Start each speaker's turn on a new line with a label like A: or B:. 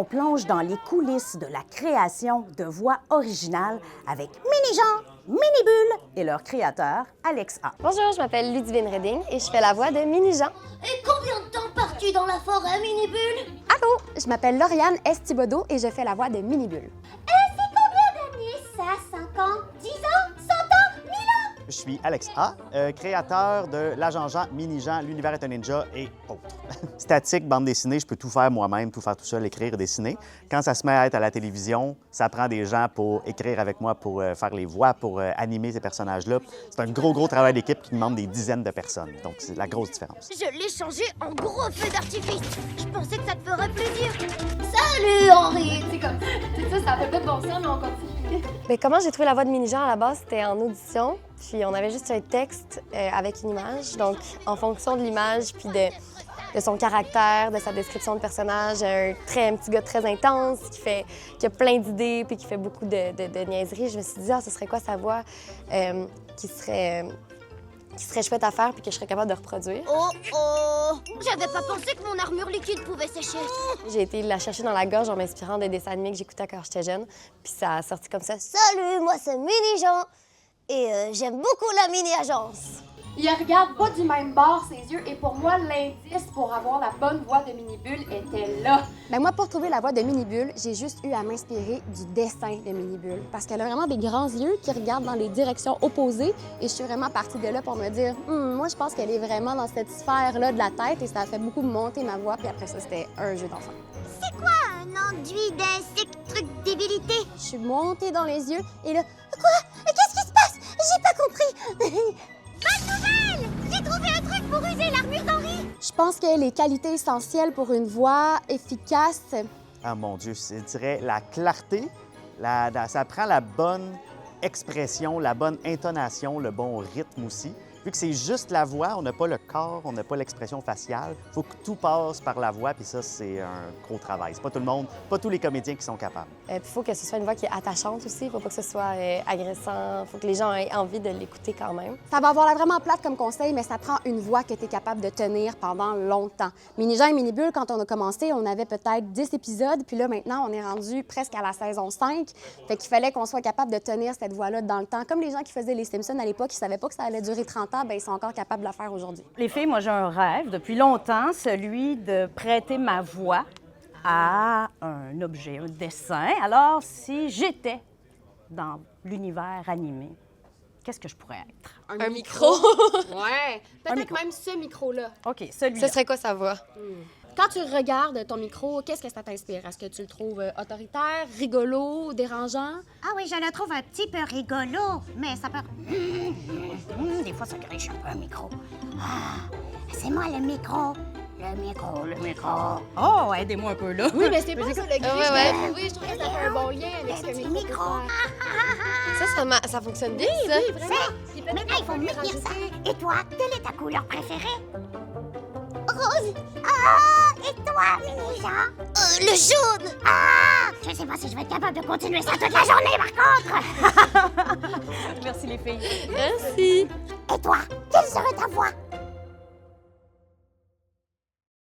A: on plonge dans les coulisses de la création de voix originales avec Mini-Jean, Mini-Bulle et leur créateur, Alex A.
B: Bonjour, je m'appelle Ludivine Redding et je fais la voix de Mini-Jean.
C: Et combien de temps pars-tu dans la forêt, Mini-Bulle?
B: Allô, je m'appelle Lauriane Estibodo et je fais la voix de Mini-Bulle.
C: Et c'est combien d'années, ça? 5 ans? 10 ans? 100 ans? 1000 ans?
D: Je suis Alex A, créateur de l'Agent Jean, Mini-Jean, L'Univers est un ninja et autres. Statique, bande dessinée, je peux tout faire moi-même, tout faire tout seul, écrire, dessiner. Quand ça se met à être à la télévision, ça prend des gens pour écrire avec moi, pour faire les voix, pour animer ces personnages-là. C'est un gros travail d'équipe qui demande des dizaines de personnes. Donc, c'est la grosse différence.
C: Je l'ai changé en gros feu d'artifice. Je pensais que ça te ferait plaisir. Salut, Henri!
E: C'est comme, c'est ça, ça fait pas de bon sens, mais on continue.
B: Mais comment j'ai trouvé la voix de Mini-Jean à la base, c'était en audition. Puis on avait juste un texte avec une image. Donc, en fonction de l'image, puis de son caractère, de sa description de personnage, un petit gars très intense qui a plein d'idées puis qui fait beaucoup de niaiseries. Je me suis dit, ce serait quoi sa voix qui serait chouette à faire puis que je serais capable de reproduire.
C: Oh! J'avais pas pensé que mon armure liquide pouvait sécher.
B: J'ai été la chercher dans la gorge en m'inspirant des dessins animés que j'écoutais quand j'étais jeune. Puis ça a sorti comme ça.
C: Salut, moi c'est Mini-Jean. Et j'aime beaucoup la mini-agence.
E: Il regarde pas du même bord ses yeux et pour moi, l'indice pour avoir la bonne voix de Mini-Bulle était là.
B: Ben moi, pour trouver la voix de Mini-Bulle, j'ai juste eu à m'inspirer du dessin de Mini-Bulle parce qu'elle a vraiment des grands yeux qui regardent dans les directions opposées et je suis vraiment partie de là pour me dire moi, je pense qu'elle est vraiment dans cette sphère-là de la tête et ça a fait beaucoup monter ma voix puis après ça, c'était un jeu d'enfant.
C: C'est quoi un enduit d'insecte truc débilité?
B: Je suis montée dans les yeux et là, quoi? Qu'est-ce qui se passe? J'ai pas compris!
C: Bonne nouvelle! J'ai trouvé un truc pour user l'armure d'Henri!
B: Je pense que les qualités essentielles pour une voix efficace,
D: Ah mon Dieu, je dirais la clarté, ça prend la bonne expression, la bonne intonation, le bon rythme aussi. Vu que c'est juste la voix, on n'a pas le corps, on n'a pas l'expression faciale. Il faut que tout passe par la voix, puis ça, c'est un gros travail. C'est pas tout le monde, pas tous les comédiens qui sont capables.
B: puis il faut que ce soit une voix qui est attachante aussi. Il faut pas que ce soit agressant. Il faut que les gens aient envie de l'écouter quand même. Ça va avoir l'air vraiment plate comme conseil, mais ça prend une voix que tu es capable de tenir pendant longtemps. Mini-Jean et Mini-Bulle, quand on a commencé, on avait peut-être 10 épisodes, puis là, maintenant, on est rendu presque à la saison 5. Fait qu'il fallait qu'on soit capable de tenir cette voix-là dans le temps. Comme les gens qui faisaient les Simpsons à l'époque, ils savaient pas que ça allait durer 30 ans, bien, ils sont encore capables de le faire aujourd'hui.
A: Les filles, moi, j'ai un rêve depuis longtemps, celui de prêter ma voix à un objet, un dessin. Alors, si j'étais dans l'univers animé, qu'est-ce que je pourrais être?
E: Un micro. Ouais. Peut-être
A: micro.
E: même ce micro-là.
A: OK, celui-là.
B: Ce serait quoi sa voix?
E: Quand tu regardes ton micro, qu'est-ce que ça t'inspire? Est-ce que tu le trouves autoritaire, rigolo, dérangeant?
F: Ah oui, je le trouve un petit peu rigolo, mais ça peut... Des fois, ça griche un peu un micro. Ah, c'est moi le micro. Le micro.
A: Oh, aidez-moi un peu, là.
E: Oui, mais c'est pas ça le griche.
B: ouais.
E: Oui, je trouve que ça fait un bon lien avec ce que
F: petit
E: le micro peut faire.
B: Ça fonctionne bien, ça?
E: Oui, vraiment.
F: Maintenant, il faut me dire ça. Et toi, quelle est ta couleur préférée?
C: Rose!
F: Ah, et toi, Mini-Jean?
C: Le jaune!
F: Ah, je sais pas si je vais être capable de continuer ça toute la journée, par contre.
A: Merci, les filles.
B: Merci!
F: Et toi, quelle serait ta voix?